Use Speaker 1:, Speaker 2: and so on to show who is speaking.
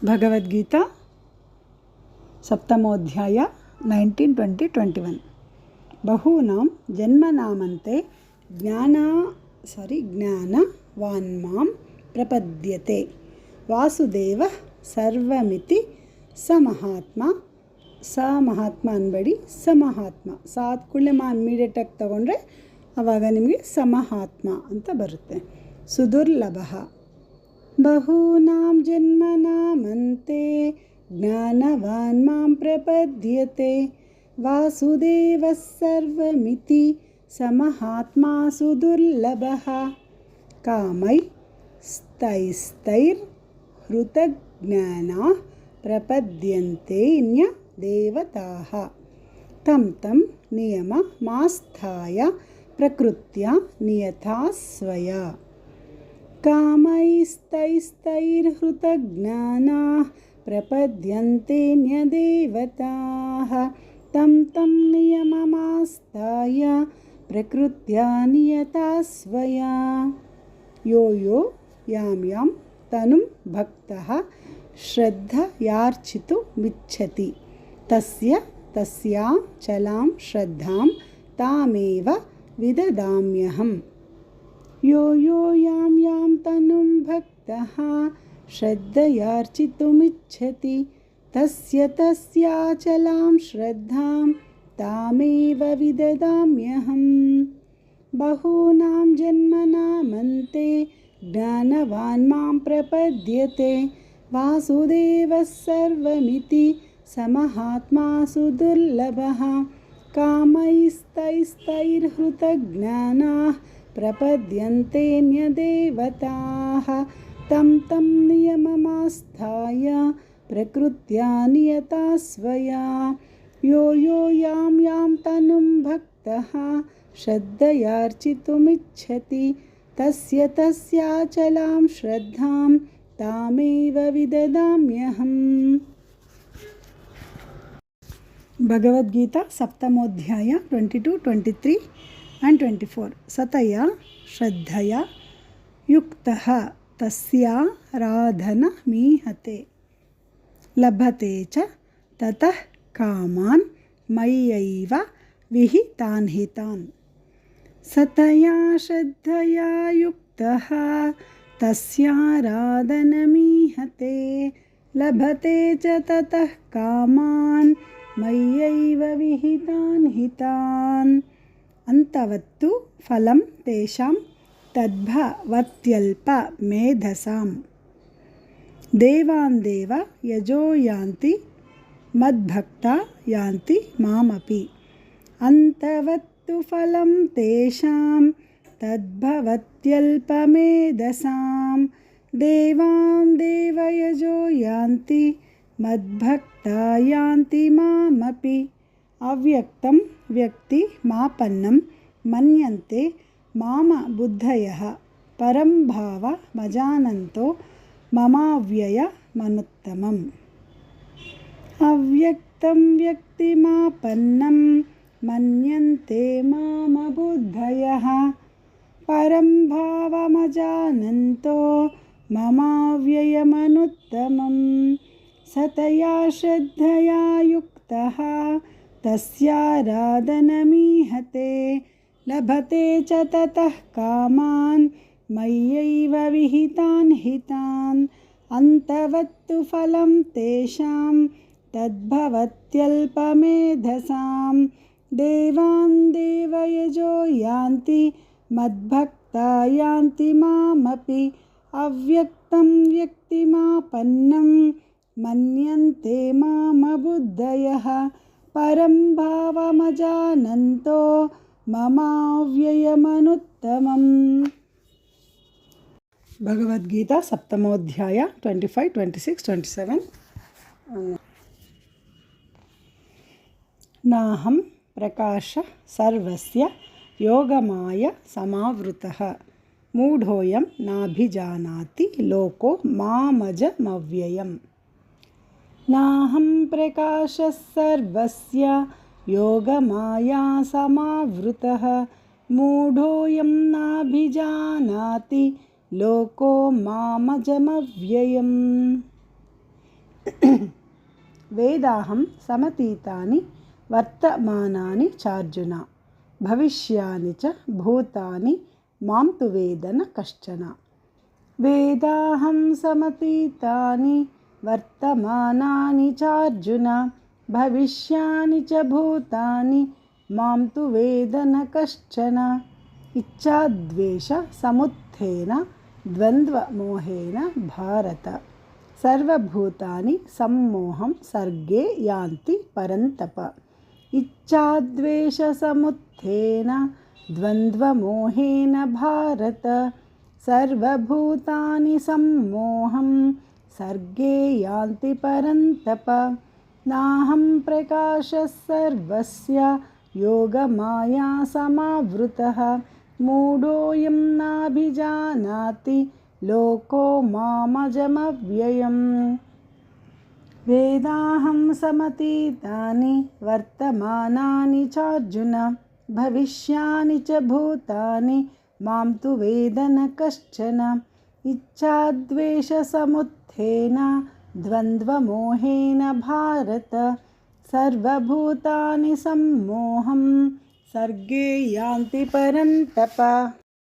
Speaker 1: भगवद्गीता सप्तमोऽध्याय 19-20-21 बहूनां जन्मनामन्ते ज्ञानवान् प्रपद्यते वासुदेवः सर्वमिति स महात्मा अनबಡಿ ಸ ಮಹಾತ್ಮ ಸಾತ್ ಕುಳ್ಳೆ ಇಮಿಡಿಯೇಟ್ ಆಗಿ ತಗೊಂಡ್ರೆ ಆವಾಗ ನಿಮಗೆ ಸಮಹಾತ್ಮ ಅಂತ ಬರುತ್ತೆ. ಸುದುರ್ಲಭಃ ಬಹೂನಾಂ ಜನ್ಮನಾಮಂತೆ ಜ್ಞಾನವಾನ್ ಮಾಂ ಪ್ರಪದ್ಯತೆ ವಾಸುದೇವಃ ಸರ್ವಮಿತಿ ಸ ಮಹಾತ್ಮಾ ಸುದುರ್ಲಭಃ. ಕಾಮೈ ಸ್ಥೈಸ್ತೈರ್ ಹೃತಜ್ಞಾನಾಃ ಪ್ರಪದ್ಯಂತೆ ದೇವತಾಃ ತಂ ತಂ ನಿಯಮಮಾಸ್ಥಾಯ ಪ್ರಕೃತ್ಯಾ ನಿಯತಾ ಸ್ವಯಾ. ಕಾಮೈಸ್ತೈಸ್ತೈರ್ಹೃತಜ್ಞಾನಾಃ ಪ್ರಪದ್ಯಂತೆನ್ಯದೇವತಾಃ ತಂ ತಂ ನಿಯಮಮಾಸ್ಥಾಯ ಪ್ರಕೃತ್ಯಾ ನಿಯತಾ ಸ್ವಯಾ. ಯೋ ಯೋ ಯಾಂ ಯಾಂ ತನುಂ ಭಕ್ತಃ ಶ್ರದ್ಧಯಾರ್ಚಿತುಮಿಚ್ಛತಿ ತಸ್ಯ ತಸ್ಯಾಚಲಾಂ ಶ್ರದ್ಧಾಂ ತಾಮೇವ ವಿದದಾಮ್ಯಹಂ. ಯೋ ಯೋ ಯಾಂ ಯಾಂ ತನುಂ ಭಕ್ತಃ ಶ್ರದ್ಧಯಾರ್ಚಿತುಮಿಚ್ಛತಿ ತಸ್ಯ ತಸ್ಯಾಚಲಾಂ ಶ್ರದ್ಧಾಂ ತಾಮೇವ ವಿದದಾಮ್ಯಹಂ. ಬಹೂನಾಂ ಜನ್ಮನಾಮಂತೆ ಜ್ಞಾನವಾನ್ ಮಾಂ ಪ್ರಪದ್ಯತೆ ವಾಸುದೇವಃ ಸರ್ವಮಿತಿ ಸ ಮಹಾತ್ಮಾ ಸುದುರ್ಲಭಃ. ಕಾಮೈಸ್ತೈಸ್ತೈರ್ಹೃತಜ್ಞಾನಾಃ ಪ್ರಪದ್ಯಂತೆನ್ಯದೇವತಾಃ ತಂ ತಂ ನಿಯಮಮಾಸ್ಥಾಯ ಪ್ರಕೃತ್ಯಾ ನಿಯತಾ ಸ್ವಯಾ. ಯೋ ಯೋ ಯಾಂ ಯಾಂ ತನುಂ ಭಕ್ತಃ ಶ್ರದ್ಧಯಾರ್ಚಿತುಮಿಚ್ಛತಿ ತಸ್ಯ ತಸ್ಯಾಚಲಾಂ ಶ್ರದ್ಧಾಂ ತಾಮೇವ ವಿದದಾಮ್ಯಹಂ. ಭಗವದ್ಗೀತಾ ಸಪ್ತಮೋಧ್ಯಾಯ 22-23-24 ಸತಯಾ ಶ್ರದ್ಧಯಾ ಯುಕ್ತಃ ತಸ್ಯಾರಾಧನಮೀಹತೆ ಲಭತೆ ಚ ತತಃ ಕಾಮಾನ್ ಮಯ್ಯೈವ ವಿಹಿತಾನ್ ಹಿತಾನ್. ಸತಯಾ ಶ್ರದ್ಧಯಾ ಯುಕ್ತಃ ತಸ್ಯಾರಾಧನಮೀಹತೆ ಲಭತೆ ಚ ತತಃ ಕಾಮಾನ್ ಮಯ್ಯೈವ ವಿಹಿತಾನ್ ಹಿತಾನ್. ಅಂತವತ್ತು ಫಲಂ ತೇಷಾಂ ತದ್ಭವತ್ಯಲ್ಪ ಮೇಧಸಾಂ ದೇವಾನ್ ದೇವ ಯಜೋ ಯಾಂತಿ ಮದ್ಭಕ್ತಾ ಯಾಂತಿ ಮಾಮಪಿ. ಅಂತವತ್ತು ಫಲಂ ತೇಷಾಂ ತದ್ಭವತ್ಯಲ್ಪಮೇಧಸಾಂ ದೇವಾನ್ ದೇವ ಯಜೋ ಯಾಂತಿ ಮದ್ಭಕ್ತಾ ಯಾಂತಿ ಮಾಮಪಿ. ಅವ್ಯಕ್ತಂ ವ್ಯಕ್ತಿ ಮಾಪನ್ನಂ ಮನ್ಯಂತೆ ಮಾಮ ಬುದ್ಧಯಃ ಪರಂ ಭಾವ ಮಜಾನಂತೋ ಮಮಾವ್ಯಯ ಮನುತ್ತಮಂ. ಅವ್ಯಕ್ತಂ ವ್ಯಕ್ತಿ ಮಾಪನ್ನಂ ಮನ್ಯಂತೆ ಮಾಮ ಬುದ್ಧಯಃ ಪರಂ ಭಾವ ಮಜಾನಂತೋ ಮಮಾವ್ಯಯ ಮನುತ್ತಮಂ. ಸತಯಾ ಶ್ರದ್ಧಯಾ ಯುಕ್ತಃ ತಸ್ಯಾರಾಧನಮೀಹತೆ ಲಭತೆ ಚ ತತಃ ಕಾಮಾನ್ ಮಯ್ಯೈವ ವಿಹಿತಾನ್ ಹಿತಾನ್. ಅಂತವತ್ತು ಫಲಂ ತೇಷಾಂ ತದ್ಭವತ್ಯಲ್ಪಮೇಧಸಾಂ ದೇವಾನ್ ದೇವ ಯಜೋ ಯಾಂತಿ ಮದ್ಭಕ್ತಾ ಯಾಂತಿ ಮಾಮಪಿ. ಅವ್ಯಕ್ತಂ ವ್ಯಕ್ತಿಮಾಪನ್ನಂ ಮನ್ಯಂತೆ ಮಾಮ ಬುದ್ಧಯಃ ಪರಂ ಭಾವಮಜಾನಂತೋ ಮಮಾವ್ಯಯಮನುತ್ತಮಂ. ಭಗವದ್ಗೀತಾ ಸಪ್ತಮೋಧ್ಯಾಯ 25-26-27 ನಾಹಂ ಪ್ರಕಾಶ ಸರ್ವಸ್ಯ ಯೋಗಮಾಯ ಸಮಾವೃತಃ ಮೂಢೋಯಂ ನಾಭಿಜಾನಾತಿ ಲೋಕೋ ಮಾಮಜಮವ್ಯಯಂ. ನಾಹಂ ಪ್ರಕಾಶ ಸರ್ವಸ್ಯ ಯೋಗಮಾಯಾ ಸಮಾವೃತಃ ಮೂಢೋಯಂ ನಾಭಿಜಾನಾತಿ ಲೋಕೋ ಮಾಮಜಮವ್ಯಯಂ. वेदाहं समतीतानि वर्तमानानि चार्जुन भविष्यानि च भूतानि मां तु वेद न कश्चन। वेदाहं समतीतानि वर्तमानानि चार्जुन भविष्यानि च भूतानि मां तु वेद न कश्चन। इच्छाद्वेषसमुत्थेन द्वन्द्वमोहेन भारत सर्वभूतानि सम्मोहं सर्गे यान्ति परन्तप। इच्छाद्वेषसमुत्थेन द्वन्द्वमोहेन भारत सर्वभूतानि सम्मोहं सर्गे यान्ति परन्तप। नाहं प्रकाशः सर्वस्य योगमाया समावृतः मूढोऽयं नाभिजानाति लोको मामजमव्ययम्। वेदाहं समतीतानि वर्तमानानि चार्जुन भविष्यानि च भूतानि मां तु वेद न कश्चन। इच्छाद्वेषसमुत्थेन द्वन्द्वमोहेन भारत सर्वभूतानि सम्मोहं सर्गे यान्ति परन्तप।